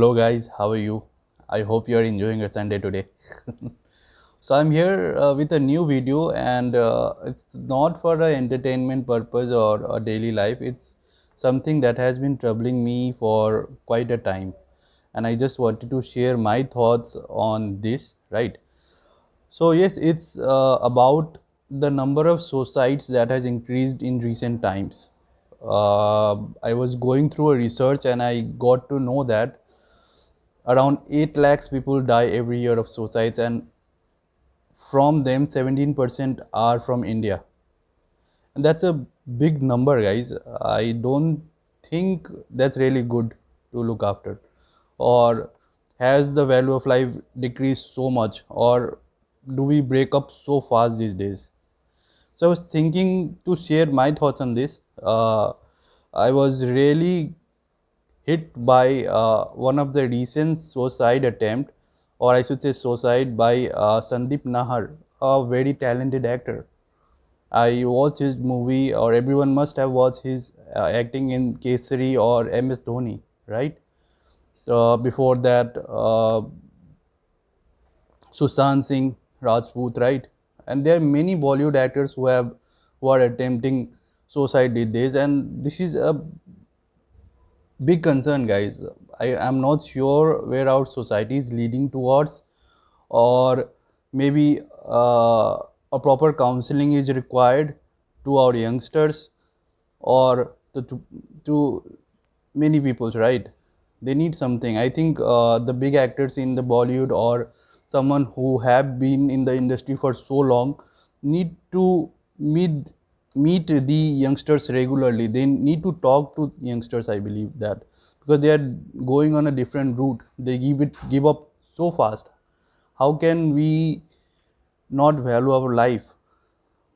Hello guys, how are you? I hope you are enjoying your Sunday today. So I'm here with a new video, and it's not for a entertainment purpose or a daily life. It's something that has been troubling me for quite a time, and I just wanted to share my thoughts on this, right? So yes, it's about the number of suicides that has increased in recent times. I was going through a research and I got to know that around 8 lakhs people die every year of suicides, and from them 17% are from India. And that's a big number, guys. I don't think that's really good to look after. Or has the value of life decreased so much, or do we break up so fast these days? So I was thinking to share my thoughts on this. I was really hit by one of the recent suicide attempt, or I should say suicide by Sandeep Nahar, a very talented actor. I watched his movie, or everyone must have watched his acting in Kesari or MS Dhoni, right? Before that, Sushant Singh Rajput, right? And there are many Bollywood actors who are attempting suicide these days, and this is a big concern, guys. I am not sure where our society is leading towards, or maybe a proper counseling is required to our youngsters, or to many people, right? They need something. I think the big actors in the Bollywood, or someone who have been in the industry for so long, need to meet meet the youngsters regularly. They need to talk to youngsters, I believe that, because they are going on a different route. They give up so fast. How can we not value our life?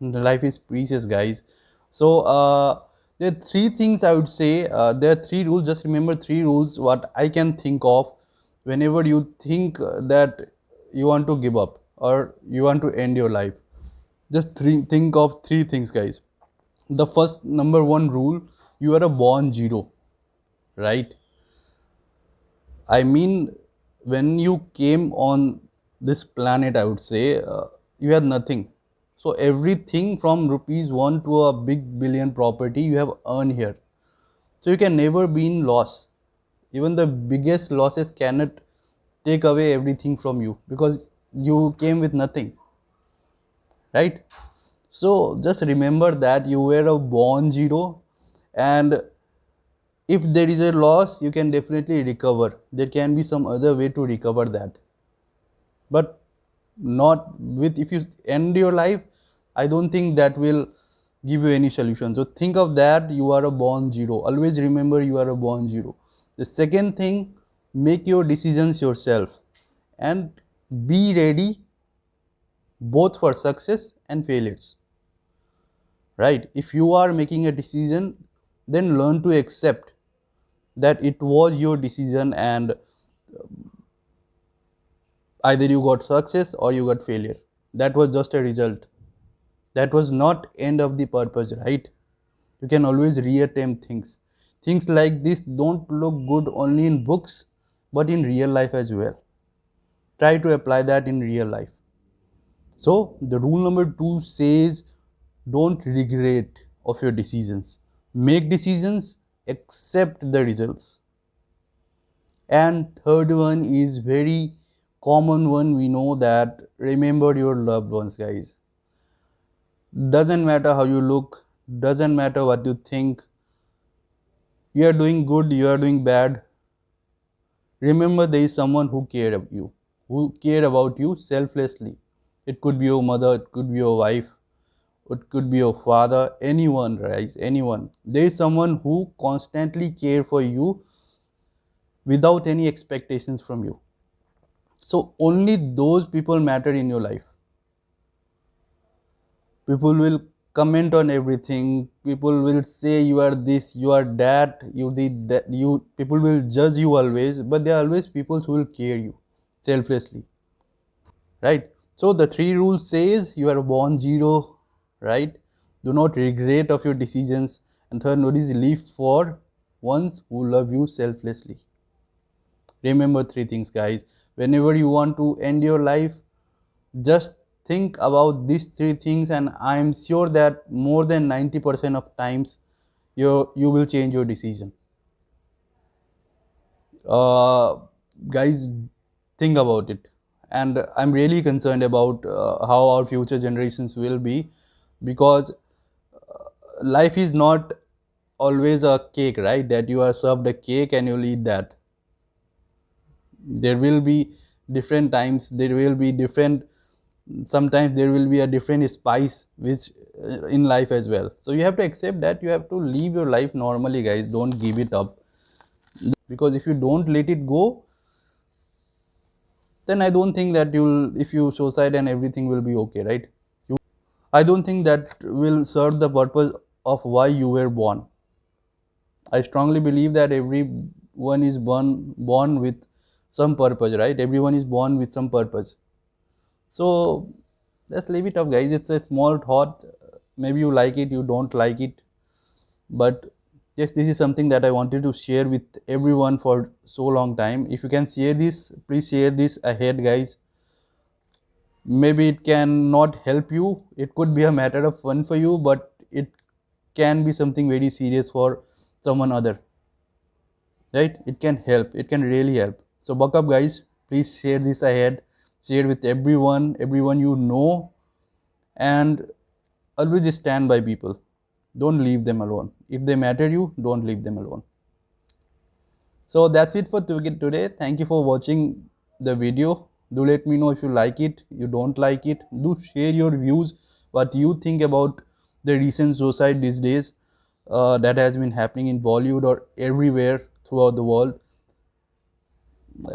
The life is precious, guys. So there are three things I would say. There are three rules. Just remember three rules what I can think of whenever you think that you want to give up or you want to end your life. Just think of three things, guys. The first, number one rule: you are a born zero, right? I mean, when you came on this planet, I would say you had nothing. So everything from rupees one to a big billion property you have earned here. So you can never be in loss. Even the biggest losses cannot take away everything from you, because you came with nothing, right? So just remember that you were a born zero, and if there is a loss, you can definitely recover. There can be some other way to recover that, but not with, if you end your life, I don't think that will give you any solution. So think of that, you are a born zero. Always remember you are a born zero. The second thing, make your decisions yourself, and be ready both for success and failures, right? If you are making a decision, then learn to accept that it was your decision, and either you got success or you got failure. That was just a result. That was not end of the purpose, right? You can always reattempt things. Things like this don't look good only in books, but in real life as well. Try to apply that in real life. So the rule number two says, don't regret of your decisions. Make decisions, accept the results. And third one is very common one. We know that, remember your loved ones, guys. Doesn't matter how you look, doesn't matter what you think, you are doing good, you are doing bad, remember there is someone who cared of you, who cared about you selflessly. It could be your mother, it could be your wife, it could be your father, anyone, right? Anyone. There is someone who constantly care for you without any expectations from you. So only those people matter in your life. People will comment on everything. People will say you are this, you are that, you did that. You, people will judge you always, but there are always people who will care you selflessly, right? So the three rules says, you are born zero, right? Do not regret of your decisions. And third note is, live for ones who love you selflessly. remember three things, guys. Whenever you want to end your life, just think about these three things, and I am sure that more than 90% of times you will change your decision. uh, Guys, think about it. And I'm really concerned about how our future generations will be, because life is not always a cake, right? That you are served a cake and you'll eat that. There will be different times, there will be different, sometimes there will be a different spice which in life as well. So you have to accept that you have to live your life normally, guys. Don't give it up, because if you don't let it go, then I don't think that you'll, if you suicide and everything will be okay, right? I don't think that will serve the purpose of why you were born. I strongly believe that everyone is born with some purpose, right? Everyone is born with some purpose. So let's leave it up, guys. It's a small thought. Maybe you like it, you don't like it, but yes, this is something that I wanted to share with everyone for so long time. If you can share this, please share this ahead, guys. Maybe it can not help you, it could be a matter of fun for you, but it can be something very serious for someone other, right? It can help, it can really help. So buck up, guys. Please share this ahead, share with everyone you know, and always stand by people. Don't leave them alone. If they matter you, don't leave them alone. So that's it for today. Thank you for watching the video. Do let me know if you like it, you don't like it. Do share your views, what you think about the recent suicide these days that has been happening in Bollywood or everywhere throughout the world.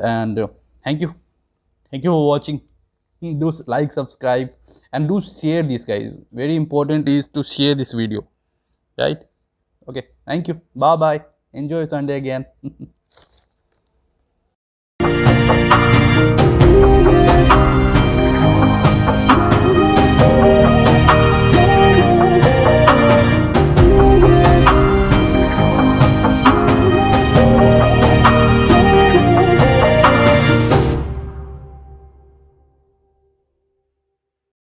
And thank you. Thank you for watching. Do like, subscribe, and do share this, guys. Very important is to share this video, right? Okay. Thank you. Bye bye. Enjoy Sunday again.